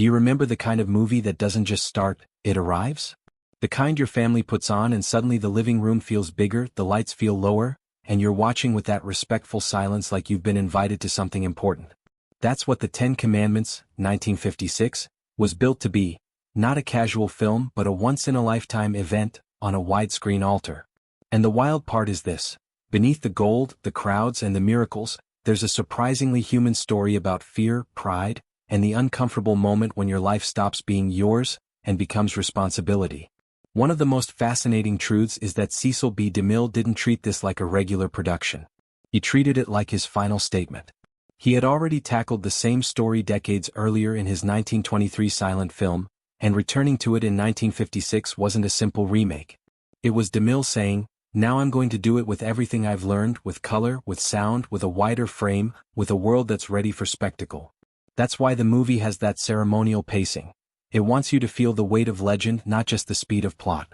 Do you remember the kind of movie that doesn't just start, it arrives? The kind your family puts on and suddenly the living room feels bigger, the lights feel lower, and you're watching with that respectful silence like you've been invited to something important. That's what the Ten Commandments, 1956, was built to be, not a casual film but a once-in-a-lifetime event, on a widescreen altar. And the wild part is this: beneath the gold, the crowds and the miracles, there's a surprisingly human story about fear, pride, and the uncomfortable moment when your life stops being yours and becomes responsibility. One of the most fascinating truths is that Cecil B. DeMille didn't treat this like a regular production. He treated it like his final statement. He had already tackled the same story decades earlier in his 1923 silent film, and returning to it in 1956 wasn't a simple remake. It was DeMille saying, "Now I'm going to do it with everything I've learned, with color, with sound, with a wider frame, with a world that's ready for spectacle." That's why the movie has that ceremonial pacing. It wants you to feel the weight of legend, not just the speed of plot.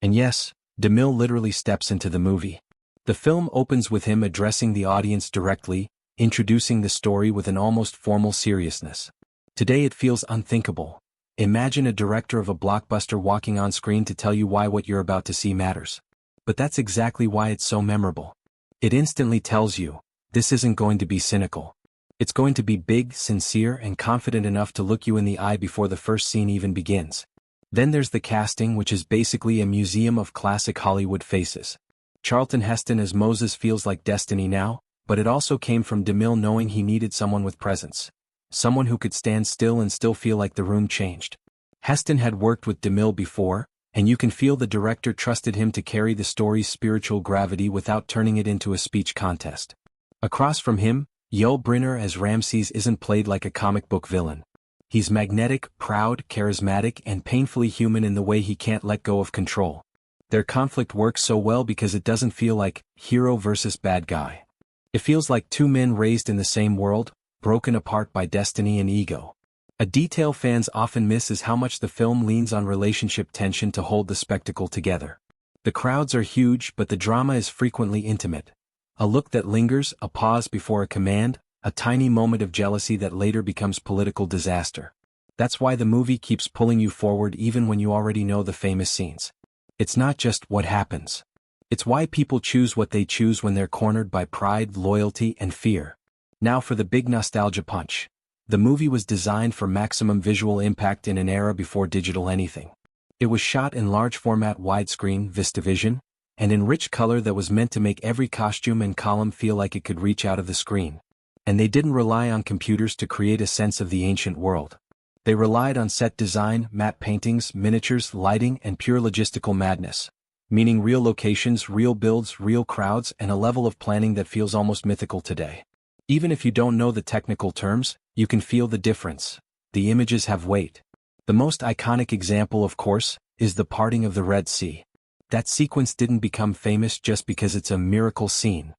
And yes, DeMille literally steps into the movie. The film opens with him addressing the audience directly, introducing the story with an almost formal seriousness. Today it feels unthinkable. Imagine a director of a blockbuster walking on screen to tell you why what you're about to see matters. But that's exactly why it's so memorable. It instantly tells you, this isn't going to be cynical. It's going to be big, sincere, and confident enough to look you in the eye before the first scene even begins. Then there's the casting, which is basically a museum of classic Hollywood faces. Charlton Heston as Moses feels like destiny now, but it also came from DeMille knowing he needed someone with presence. Someone who could stand still and still feel like the room changed. Heston had worked with DeMille before, and you can feel the director trusted him to carry the story's spiritual gravity without turning it into a speech contest. Across from him, Yul Brynner as Ramses isn't played like a comic book villain. He's magnetic, proud, charismatic, and painfully human in the way he can't let go of control. Their conflict works so well because it doesn't feel like hero versus bad guy. It feels like two men raised in the same world, broken apart by destiny and ego. A detail fans often miss is how much the film leans on relationship tension to hold the spectacle together. The crowds are huge, but the drama is frequently intimate. A look that lingers, a pause before a command, a tiny moment of jealousy that later becomes political disaster. That's why the movie keeps pulling you forward even when you already know the famous scenes. It's not just what happens. It's why people choose what they choose when they're cornered by pride, loyalty, and fear. Now for the big nostalgia punch. The movie was designed for maximum visual impact in an era before digital anything. It was shot in large format widescreen, VistaVision, and in rich color that was meant to make every costume and column feel like it could reach out of the screen. And they didn't rely on computers to create a sense of the ancient world. They relied on set design, matte paintings, miniatures, lighting, and pure logistical madness. Meaning real locations, real builds, real crowds, and a level of planning that feels almost mythical today. Even if you don't know the technical terms, you can feel the difference. The images have weight. The most iconic example, of course, is the parting of the Red Sea. That sequence didn't become famous just because it's a miracle scene.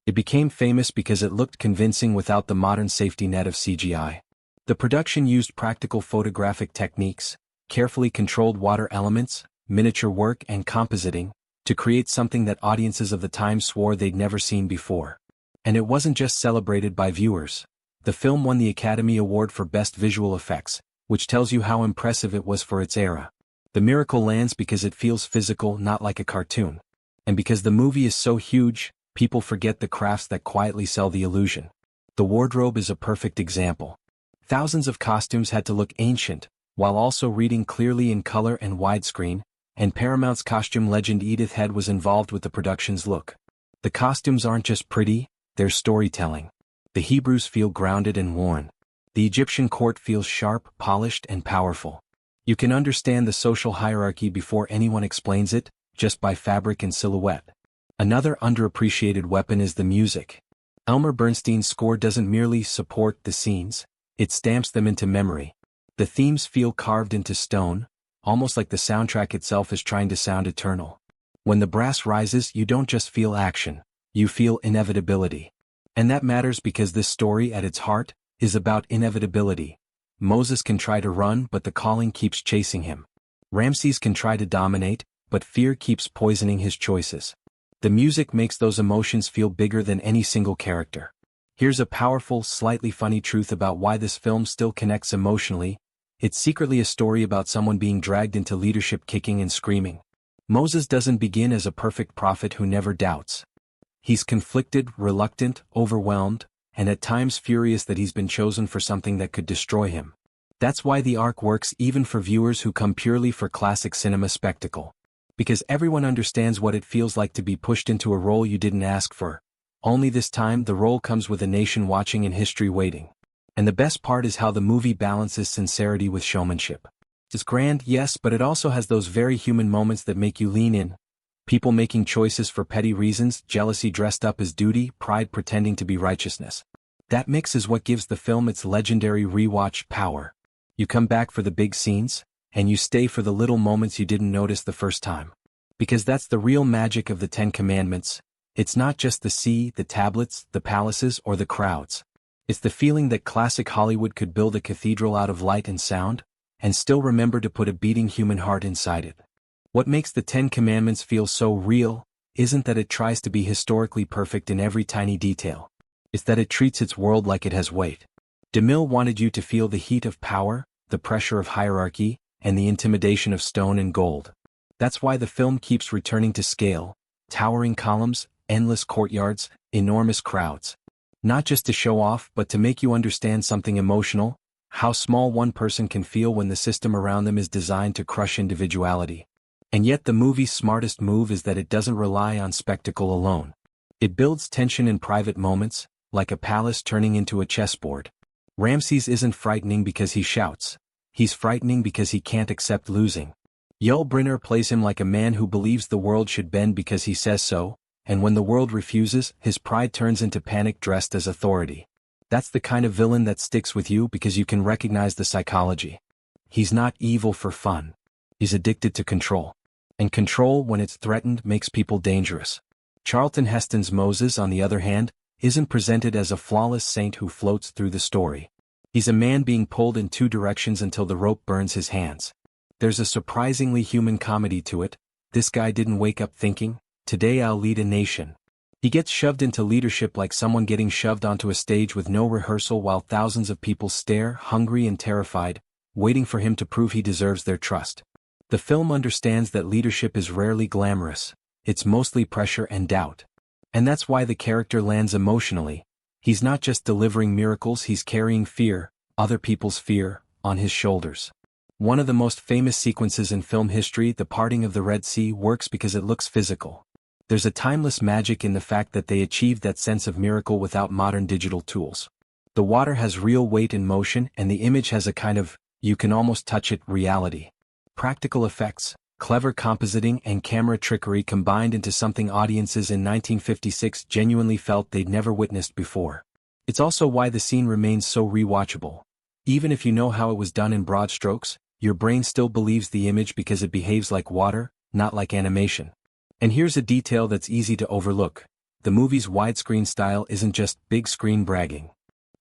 It became famous because it looked convincing without the modern safety net of CGI. The production used practical photographic techniques, carefully controlled water elements, miniature work and compositing, to create something that audiences of the time swore they'd never seen before. And it wasn't just celebrated by viewers. The film won the Academy Award for Best Visual Effects, which tells you how impressive it was for its era. The miracle lands because it feels physical, not like a cartoon. And because the movie is so huge, people forget the crafts that quietly sell the illusion. The wardrobe is a perfect example. Thousands of costumes had to look ancient, while also reading clearly in color and widescreen, and Paramount's costume legend Edith Head was involved with the production's look. The costumes aren't just pretty, they're storytelling. The Hebrews feel grounded and worn. The Egyptian court feels sharp, polished, and powerful. You can understand the social hierarchy before anyone explains it, just by fabric and silhouette. Another underappreciated weapon is the music. Elmer Bernstein's score doesn't merely support the scenes, it stamps them into memory. The themes feel carved into stone, almost like the soundtrack itself is trying to sound eternal. When the brass rises, you don't just feel action, you feel inevitability. And that matters because this story at its heart is about inevitability. Moses can try to run, but the calling keeps chasing him. Ramses can try to dominate, but fear keeps poisoning his choices. The music makes those emotions feel bigger than any single character. Here's a powerful, slightly funny truth about why this film still connects emotionally. It's secretly a story about someone being dragged into leadership kicking and screaming. Moses doesn't begin as a perfect prophet who never doubts. He's conflicted, reluctant, overwhelmed, and at times furious that he's been chosen for something that could destroy him. That's why the arc works even for viewers who come purely for classic cinema spectacle. Because everyone understands what it feels like to be pushed into a role you didn't ask for. Only this time the role comes with a nation watching and history waiting. And the best part is how the movie balances sincerity with showmanship. It's grand, yes, but it also has those very human moments that make you lean in. People making choices for petty reasons, jealousy dressed up as duty, pride pretending to be righteousness. That mix is what gives the film its legendary rewatch power. You come back for the big scenes, and you stay for the little moments you didn't notice the first time. Because that's the real magic of the Ten Commandments. It's not just the sea, the tablets, the palaces, or the crowds. It's the feeling that classic Hollywood could build a cathedral out of light and sound, and still remember to put a beating human heart inside it. What makes the Ten Commandments feel so real, isn't that it tries to be historically perfect in every tiny detail. It's that it treats its world like it has weight. DeMille wanted you to feel the heat of power, the pressure of hierarchy, and the intimidation of stone and gold. That's why the film keeps returning to scale, towering columns, endless courtyards, enormous crowds. Not just to show off but to make you understand something emotional, how small one person can feel when the system around them is designed to crush individuality. And yet the movie's smartest move is that it doesn't rely on spectacle alone. It builds tension in private moments, like a palace turning into a chessboard. Ramses isn't frightening because he shouts. He's frightening because he can't accept losing. Yul Brynner plays him like a man who believes the world should bend because he says so, and when the world refuses, his pride turns into panic dressed as authority. That's the kind of villain that sticks with you because you can recognize the psychology. He's not evil for fun. He's addicted to control. And control, when it's threatened, makes people dangerous. Charlton Heston's Moses, on the other hand, isn't presented as a flawless saint who floats through the story. He's a man being pulled in two directions until the rope burns his hands. There's a surprisingly human comedy to it. This guy didn't wake up thinking, "Today I'll lead a nation." He gets shoved into leadership like someone getting shoved onto a stage with no rehearsal while thousands of people stare, hungry and terrified, waiting for him to prove he deserves their trust. The film understands that leadership is rarely glamorous. It's mostly pressure and doubt. And that's why the character lands emotionally. He's not just delivering miracles, he's carrying fear, other people's fear, on his shoulders. One of the most famous sequences in film history, the parting of the Red Sea, works because it looks physical. There's a timeless magic in the fact that they achieved that sense of miracle without modern digital tools. The water has real weight and motion, and the image has a kind of, you can almost touch it, reality. Practical effects, clever compositing and camera trickery combined into something audiences in 1956 genuinely felt they'd never witnessed before. It's also why the scene remains so rewatchable. Even if you know how it was done in broad strokes, your brain still believes the image because it behaves like water, not like animation. And here's a detail that's easy to overlook. The movie's widescreen style isn't just big screen bragging.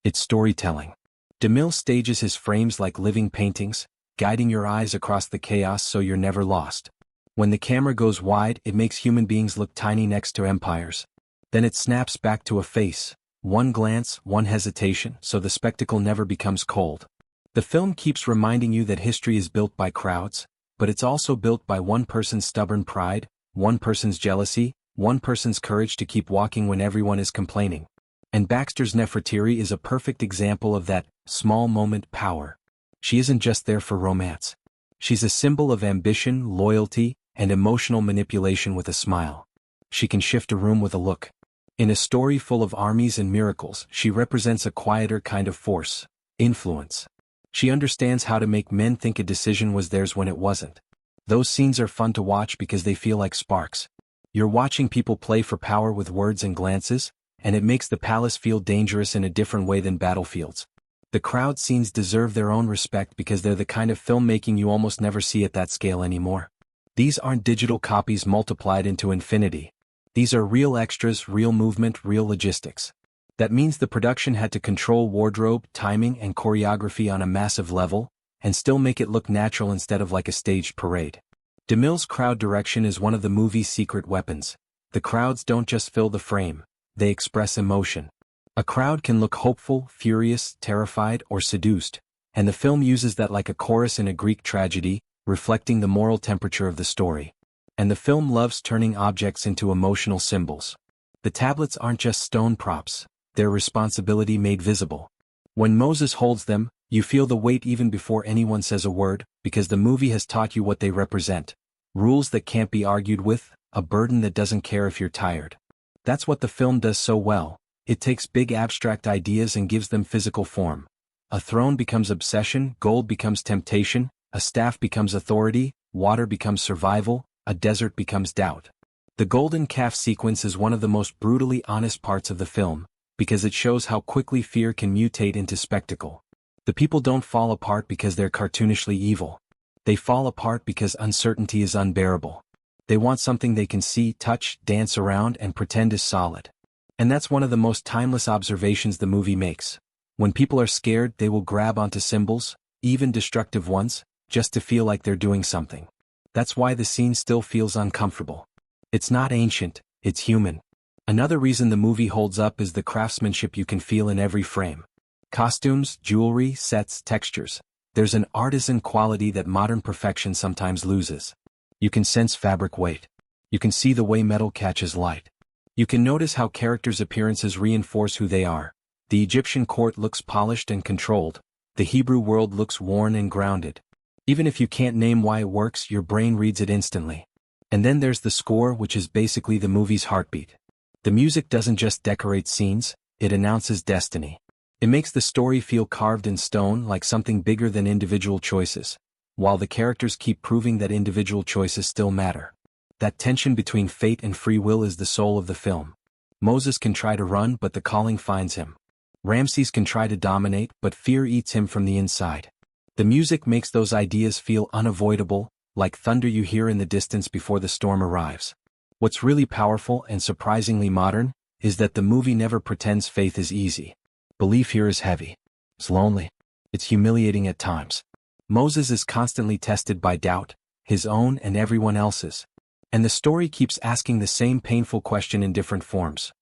It's storytelling. DeMille stages his frames like living paintings, guiding your eyes across the chaos so you're never lost. When the camera goes wide, it makes human beings look tiny next to empires. Then it snaps back to a face, one glance, one hesitation, so the spectacle never becomes cold. The film keeps reminding you that history is built by crowds, but it's also built by one person's stubborn pride, one person's jealousy, one person's courage to keep walking when everyone is complaining. And Baxter's Nefertiti is a perfect example of that small moment power. She isn't just there for romance. She's a symbol of ambition, loyalty, and emotional manipulation with a smile. She can shift a room with a look. In a story full of armies and miracles, she represents a quieter kind of force, influence. She understands how to make men think a decision was theirs when it wasn't. Those scenes are fun to watch because they feel like sparks. You're watching people play for power with words and glances, and it makes the palace feel dangerous in a different way than battlefields. The crowd scenes deserve their own respect because they're the kind of filmmaking you almost never see at that scale anymore. These aren't digital copies multiplied into infinity. These are real extras, real movement, real logistics. That means the production had to control wardrobe, timing, and choreography on a massive level, and still make it look natural instead of like a staged parade. DeMille's crowd direction is one of the movie's secret weapons. The crowds don't just fill the frame, they express emotion. A crowd can look hopeful, furious, terrified, or seduced, And the film uses that like a chorus in a Greek tragedy, reflecting the moral temperature of the story. And the film loves turning objects into emotional symbols. The tablets aren't just stone props, they're responsibility made visible. When Moses holds them, you feel the weight even before anyone says a word, because the movie has taught you what they represent. Rules that can't be argued with, a burden that doesn't care if you're tired. That's what the film does so well. It takes big abstract ideas and gives them physical form. A throne becomes obsession, gold becomes temptation, a staff becomes authority, water becomes survival, a desert becomes doubt. The golden calf sequence is one of the most brutally honest parts of the film, because it shows how quickly fear can mutate into spectacle. The people don't fall apart because they're cartoonishly evil. They fall apart because uncertainty is unbearable. They want something they can see, touch, dance around, and pretend is solid. And that's one of the most timeless observations the movie makes. When people are scared, they will grab onto symbols, even destructive ones, just to feel like they're doing something. That's why the scene still feels uncomfortable. It's not ancient, it's human. Another reason the movie holds up is the craftsmanship you can feel in every frame. Costumes, jewelry, sets, textures. There's an artisan quality that modern perfection sometimes loses. You can sense fabric weight. You can see the way metal catches light. You can notice how characters' appearances reinforce who they are. The Egyptian court looks polished and controlled. The Hebrew world looks worn and grounded. Even if you can't name why it works, your brain reads it instantly. And then there's the score, which is basically the movie's heartbeat. The music doesn't just decorate scenes, it announces destiny. It makes the story feel carved in stone, like something bigger than individual choices, while the characters keep proving that individual choices still matter. That tension between fate and free will is the soul of the film. Moses can try to run, but the calling finds him. Ramses can try to dominate, but fear eats him from the inside. The music makes those ideas feel unavoidable, like thunder you hear in the distance before the storm arrives. What's really powerful and surprisingly modern is that the movie never pretends faith is easy. Belief here is heavy. It's lonely. It's humiliating at times. Moses is constantly tested by doubt, his own and everyone else's. And the story keeps asking the same painful question in different forms.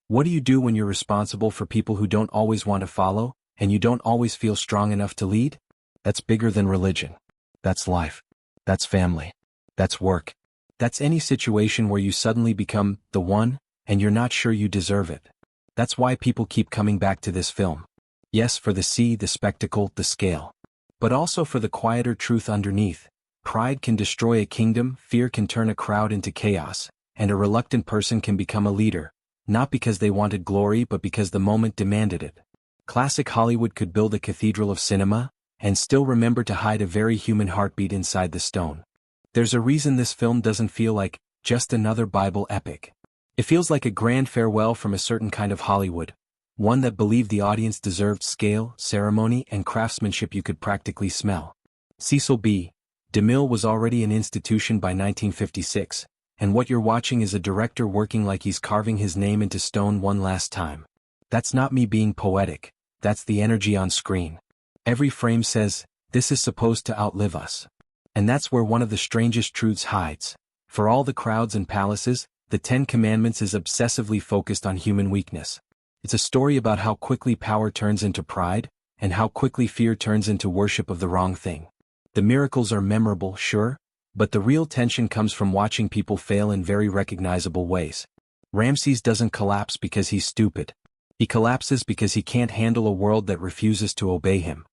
What do you do when you're responsible for people who don't always want to follow, and you don't always feel strong enough to lead? That's bigger than religion. That's life. That's family. That's work. That's any situation where you suddenly become the one, and you're not sure you deserve it. That's why people keep coming back to this film. Yes, for the sea, the spectacle, the scale. But also for the quieter truth underneath. Pride can destroy a kingdom, fear can turn a crowd into chaos, and a reluctant person can become a leader, not because they wanted glory but because the moment demanded it. Classic Hollywood could build a cathedral of cinema, and still remember to hide a very human heartbeat inside the stone. There's a reason this film doesn't feel like just another Bible epic. It feels like a grand farewell from a certain kind of Hollywood, one that believed the audience deserved scale, ceremony, and craftsmanship you could practically smell. Cecil B. DeMille was already an institution by 1956, and what you're watching is a director working like he's carving his name into stone one last time. That's not me being poetic, that's the energy on screen. Every frame says, this is supposed to outlive us. And that's where one of the strangest truths hides. For all the crowds and palaces, the Ten Commandments is obsessively focused on human weakness. It's a story about how quickly power turns into pride, and how quickly fear turns into worship of the wrong thing. The miracles are memorable, sure, but the real tension comes from watching people fail in very recognizable ways. Ramses doesn't collapse because he's stupid. He collapses because he can't handle a world that refuses to obey him.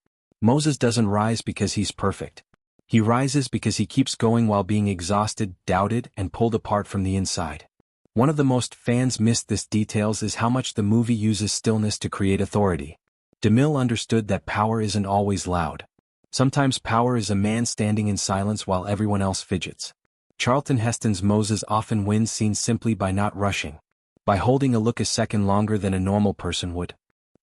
Moses doesn't rise because he's perfect. He rises because he keeps going while being exhausted, doubted, and pulled apart from the inside. One of the most fans missed this details is how much the movie uses stillness to create authority. DeMille understood that power isn't always loud. Sometimes power is a man standing in silence while everyone else fidgets. Charlton Heston's Moses often wins scenes simply by not rushing, by holding a look a second longer than a normal person would.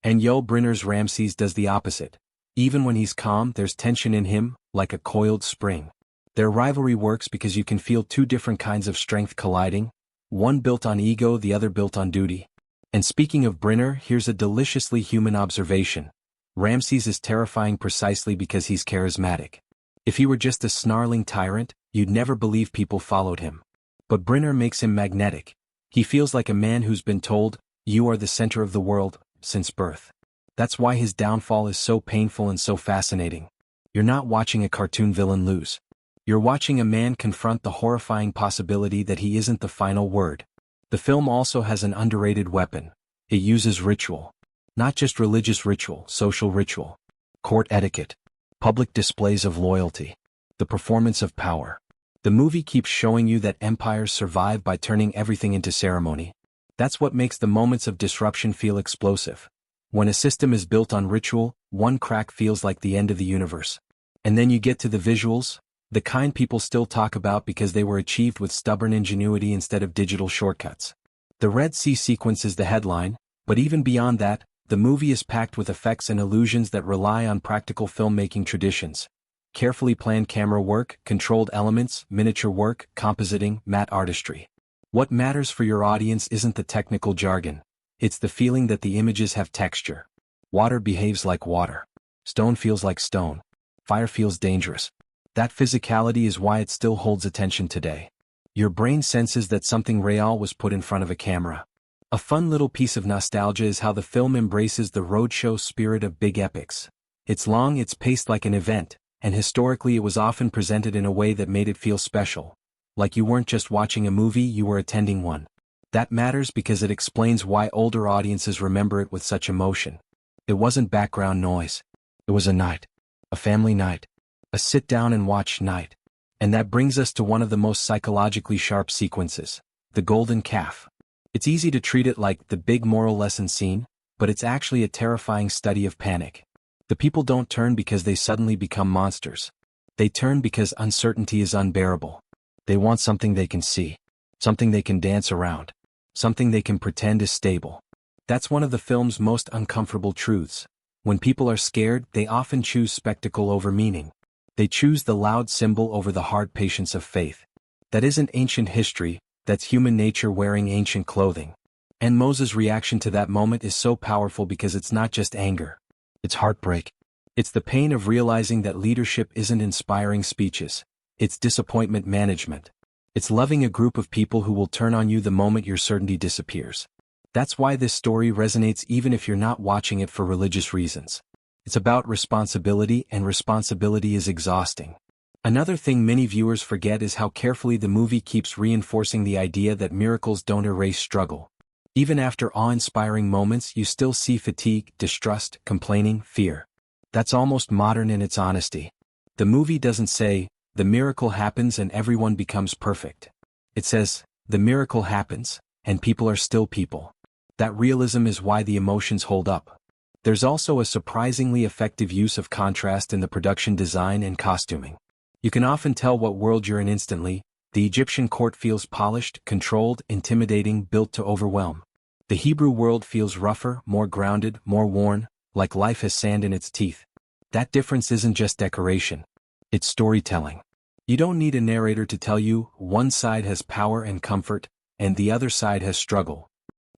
And Yul Brynner's Ramses does the opposite. Even when he's calm, there's tension in him, like a coiled spring. Their rivalry works because you can feel two different kinds of strength colliding, one built on ego, the other built on duty. And speaking of Brynner, here's a deliciously human observation. Ramses is terrifying precisely because he's charismatic. If he were just a snarling tyrant, you'd never believe people followed him. But Brynner makes him magnetic. He feels like a man who's been told, you are the center of the world, since birth. That's why his downfall is so painful and so fascinating. You're not watching a cartoon villain lose. You're watching a man confront the horrifying possibility that he isn't the final word. The film also has an underrated weapon. It uses ritual. Not just religious ritual, social ritual. Court etiquette. Public displays of loyalty. The performance of power. The movie keeps showing you that empires survive by turning everything into ceremony. That's what makes the moments of disruption feel explosive. When a system is built on ritual, one crack feels like the end of the universe. And then you get to the visuals, the kind people still talk about because they were achieved with stubborn ingenuity instead of digital shortcuts. The Red Sea sequence is the headline, but even beyond that, the movie is packed with effects and illusions that rely on practical filmmaking traditions. Carefully planned camera work, controlled elements, miniature work, compositing, matte artistry. What matters for your audience isn't the technical jargon. It's the feeling that the images have texture. Water behaves like water. Stone feels like stone. Fire feels dangerous. That physicality is why it still holds attention today. Your brain senses that something real was put in front of a camera. A fun little piece of nostalgia is how the film embraces the roadshow spirit of big epics. It's long, it's paced like an event, and historically it was often presented in a way that made it feel special. Like you weren't just watching a movie, you were attending one. That matters because it explains why older audiences remember it with such emotion. It wasn't background noise. It was a night. A family night. A sit-down-and-watch night. And that brings us to one of the most psychologically sharp sequences, the golden calf. It's easy to treat it like the big moral lesson scene, but it's actually a terrifying study of panic. The people don't turn because they suddenly become monsters. They turn because uncertainty is unbearable. They want something they can see. Something they can dance around. Something they can pretend is stable. That's one of the film's most uncomfortable truths. When people are scared, they often choose spectacle over meaning. They choose the loud symbol over the hard patience of faith. That isn't ancient history, that's human nature wearing ancient clothing. And Moses' reaction to that moment is so powerful because it's not just anger. It's heartbreak. It's the pain of realizing that leadership isn't inspiring speeches. It's disappointment management. It's loving a group of people who will turn on you the moment your certainty disappears. That's why this story resonates even if you're not watching it for religious reasons. It's about responsibility, and responsibility is exhausting. Another thing many viewers forget is how carefully the movie keeps reinforcing the idea that miracles don't erase struggle. Even after awe-inspiring moments, you still see fatigue, distrust, complaining, fear. That's almost modern in its honesty. The movie doesn't say, the miracle happens and everyone becomes perfect. It says, the miracle happens, and people are still people. That realism is why the emotions hold up. There's also a surprisingly effective use of contrast in the production design and costuming. You can often tell what world you're in instantly. The Egyptian court feels polished, controlled, intimidating, built to overwhelm. The Hebrew world feels rougher, more grounded, more worn, like life has sand in its teeth. That difference isn't just decoration. It's storytelling. You don't need a narrator to tell you, one side has power and comfort, and the other side has struggle.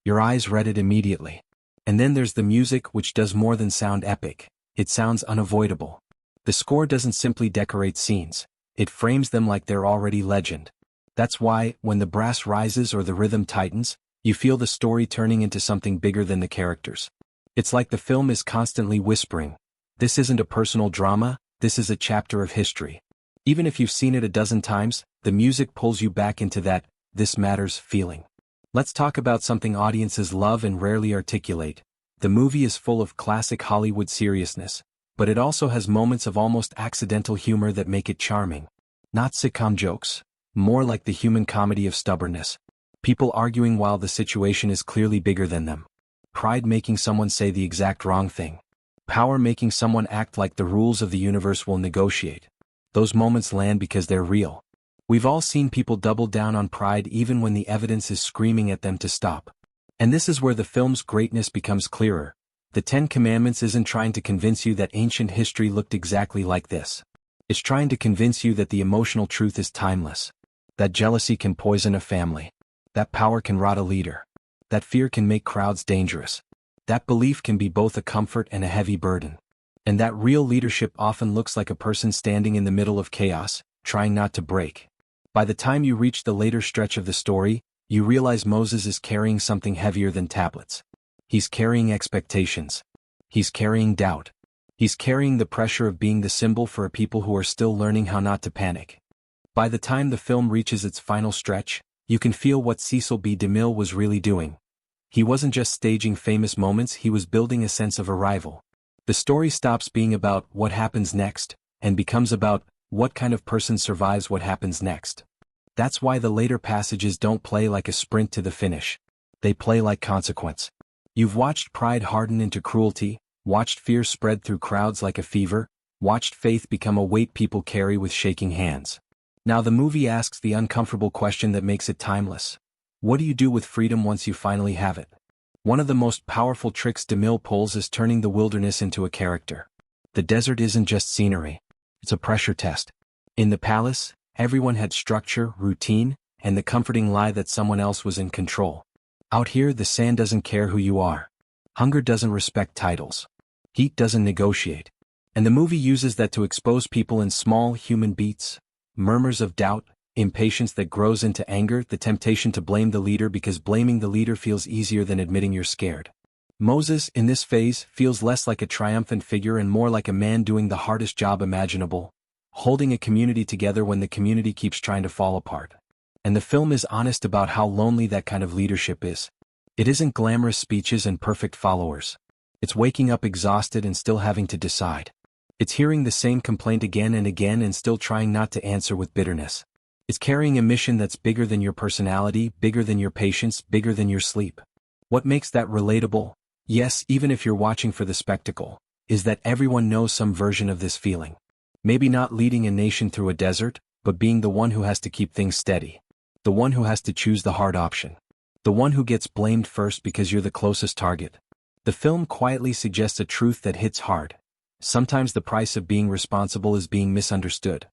Your eyes read it immediately. And then there's the music, which does more than sound epic. It sounds unavoidable. The score doesn't simply decorate scenes. It frames them like they're already legend. That's why, when the brass rises or the rhythm tightens, you feel the story turning into something bigger than the characters. It's like the film is constantly whispering, this isn't a personal drama, this is a chapter of history. Even if you've seen it a dozen times, the music pulls you back into that, this matters feeling. Let's talk about something audiences love and rarely articulate. The movie is full of classic Hollywood seriousness, but it also has moments of almost accidental humor that make it charming. Not sitcom jokes, more like the human comedy of stubbornness. People arguing while the situation is clearly bigger than them. Pride making someone say the exact wrong thing. Power making someone act like the rules of the universe will negotiate. Those moments land because they're real. We've all seen people double down on pride even when the evidence is screaming at them to stop. And this is where the film's greatness becomes clearer. The Ten Commandments isn't trying to convince you that ancient history looked exactly like this. It's trying to convince you that the emotional truth is timeless. That jealousy can poison a family. That power can rot a leader. That fear can make crowds dangerous. That belief can be both a comfort and a heavy burden. And that real leadership often looks like a person standing in the middle of chaos, trying not to break. By the time you reach the later stretch of the story, you realize Moses is carrying something heavier than tablets. He's carrying expectations. He's carrying doubt. He's carrying the pressure of being the symbol for a people who are still learning how not to panic. By the time the film reaches its final stretch, you can feel what Cecil B. DeMille was really doing. He wasn't just staging famous moments, he was building a sense of arrival. The story stops being about what happens next, and becomes about what kind of person survives what happens next. That's why the later passages don't play like a sprint to the finish. They play like consequence. You've watched pride harden into cruelty, watched fear spread through crowds like a fever, watched faith become a weight people carry with shaking hands. Now the movie asks the uncomfortable question that makes it timeless. What do you do with freedom once you finally have it? One of the most powerful tricks DeMille pulls is turning the wilderness into a character. The desert isn't just scenery. It's a pressure test. In the palace, everyone had structure, routine, and the comforting lie that someone else was in control. Out here, the sand doesn't care who you are. Hunger doesn't respect titles. Heat doesn't negotiate. And the movie uses that to expose people in small human beats, murmurs of doubt, impatience that grows into anger, the temptation to blame the leader because blaming the leader feels easier than admitting you're scared. Moses, in this phase, feels less like a triumphant figure and more like a man doing the hardest job imaginable, holding a community together when the community keeps trying to fall apart. And the film is honest about how lonely that kind of leadership is. It isn't glamorous speeches and perfect followers. It's waking up exhausted and still having to decide. It's hearing the same complaint again and again and still trying not to answer with bitterness. It's carrying a mission that's bigger than your personality, bigger than your patience, bigger than your sleep. What makes that relatable? Yes, even if you're watching for the spectacle, is that everyone knows some version of this feeling. Maybe not leading a nation through a desert, but being the one who has to keep things steady. The one who has to choose the hard option. The one who gets blamed first because you're the closest target. The film quietly suggests a truth that hits hard. Sometimes the price of being responsible is being misunderstood.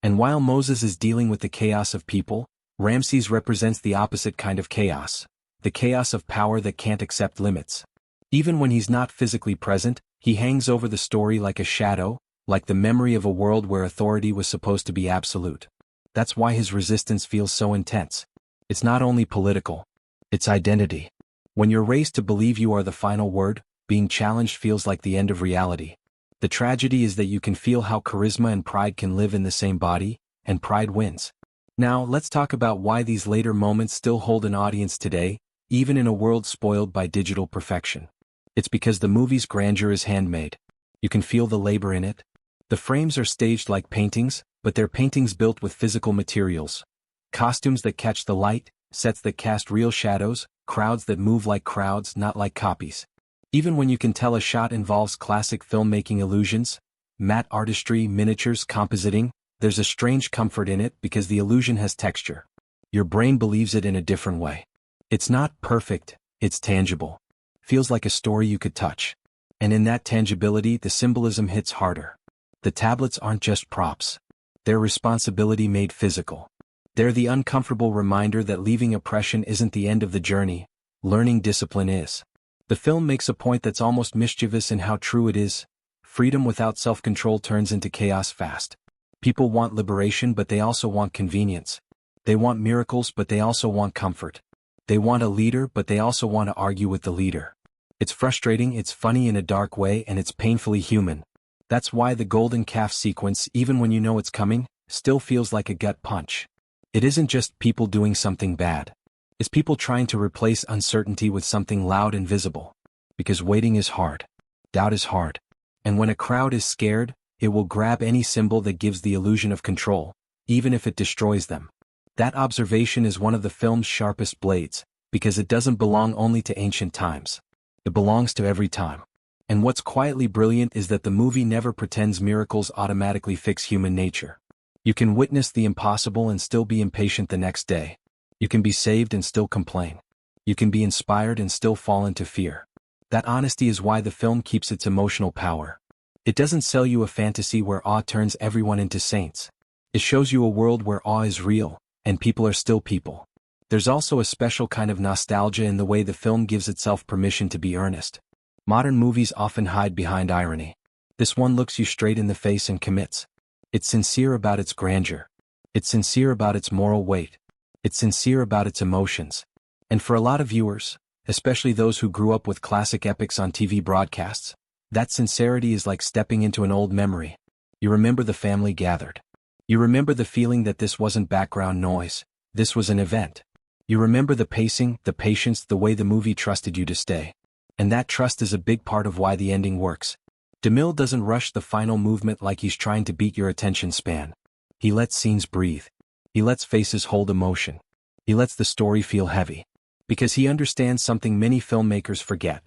And while Moses is dealing with the chaos of people, Ramses represents the opposite kind of chaos. The chaos of power that can't accept limits. Even when he's not physically present, he hangs over the story like a shadow, like the memory of a world where authority was supposed to be absolute. That's why his resistance feels so intense. It's not only political. It's identity. When you're raised to believe you are the final word, being challenged feels like the end of reality. The tragedy is that you can feel how charisma and pride can live in the same body, and pride wins. Now, let's talk about why these later moments still hold an audience today, even in a world spoiled by digital perfection. It's because the movie's grandeur is handmade. You can feel the labor in it. The frames are staged like paintings, but they're paintings built with physical materials. Costumes that catch the light, sets that cast real shadows, crowds that move like crowds, not like copies. Even when you can tell a shot involves classic filmmaking illusions, matte artistry, miniatures, compositing, there's a strange comfort in it because the illusion has texture. Your brain believes it in a different way. It's not perfect, it's tangible. Feels like a story you could touch. And in that tangibility, the symbolism hits harder. The tablets aren't just props. They're responsibility made physical. They're the uncomfortable reminder that leaving oppression isn't the end of the journey, learning discipline is. The film makes a point that's almost mischievous in how true it is. Freedom without self-control turns into chaos fast. People want liberation, but they also want convenience. They want miracles, but they also want comfort. They want a leader, but they also want to argue with the leader. It's frustrating, it's funny in a dark way, and it's painfully human. That's why the golden calf sequence, even when you know it's coming, still feels like a gut punch. It isn't just people doing something bad. It's people trying to replace uncertainty with something loud and visible. Because waiting is hard. Doubt is hard. And when a crowd is scared, it will grab any symbol that gives the illusion of control, even if it destroys them. That observation is one of the film's sharpest blades, because it doesn't belong only to ancient times. It belongs to every time. And what's quietly brilliant is that the movie never pretends miracles automatically fix human nature. You can witness the impossible and still be impatient the next day. You can be saved and still complain. You can be inspired and still fall into fear. That honesty is why the film keeps its emotional power. It doesn't sell you a fantasy where awe turns everyone into saints. It shows you a world where awe is real, and people are still people. There's also a special kind of nostalgia in the way the film gives itself permission to be earnest. Modern movies often hide behind irony. This one looks you straight in the face and commits. It's sincere about its grandeur. It's sincere about its moral weight. It's sincere about its emotions. And for a lot of viewers, especially those who grew up with classic epics on TV broadcasts, That sincerity is like stepping into an old memory. You remember the family gathered. You remember the feeling that this wasn't background noise, this was an event. You remember the pacing, the patience, the way the movie trusted you to stay. And that trust is a big part of why the ending works. DeMille doesn't rush the final movement like he's trying to beat your attention span. He lets scenes breathe. He lets faces hold emotion. He lets the story feel heavy. Because he understands something many filmmakers forget.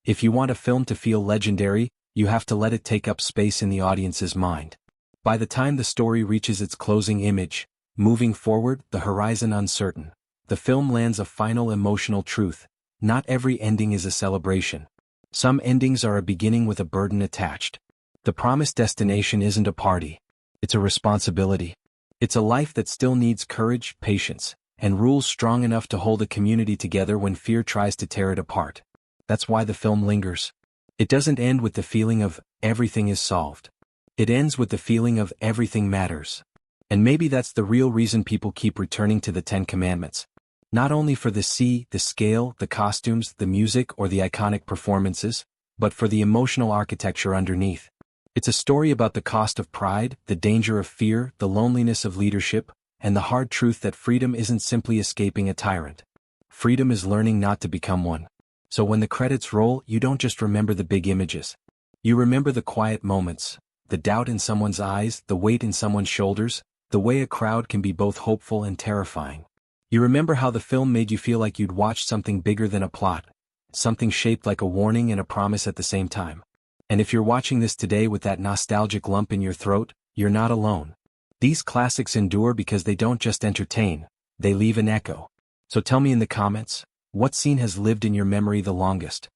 If you want a film to feel legendary, you have to let it take up space in the audience's mind. By the time the story reaches its closing image, moving forward, the horizon uncertain, the film lands a final emotional truth. Not every ending is a celebration. Some endings are a beginning with a burden attached. The promised destination isn't a party. It's a responsibility. It's a life that still needs courage, patience, and rules strong enough to hold a community together when fear tries to tear it apart. That's why the film lingers. It doesn't end with the feeling of, everything is solved. It ends with the feeling of, everything matters. And maybe that's the real reason people keep returning to the Ten Commandments. Not only for the scale, the costumes, the music, or the iconic performances, but for the emotional architecture underneath. It's a story about the cost of pride, the danger of fear, the loneliness of leadership, and the hard truth that freedom isn't simply escaping a tyrant. Freedom is learning not to become one. So when the credits roll, you don't just remember the big images. You remember the quiet moments, the doubt in someone's eyes, the weight in someone's shoulders, the way a crowd can be both hopeful and terrifying. You remember how the film made you feel like you'd watched something bigger than a plot, something shaped like a warning and a promise at the same time. And if you're watching this today with that nostalgic lump in your throat, you're not alone. These classics endure because they don't just entertain, they leave an echo. So tell me in the comments, what scene has lived in your memory the longest?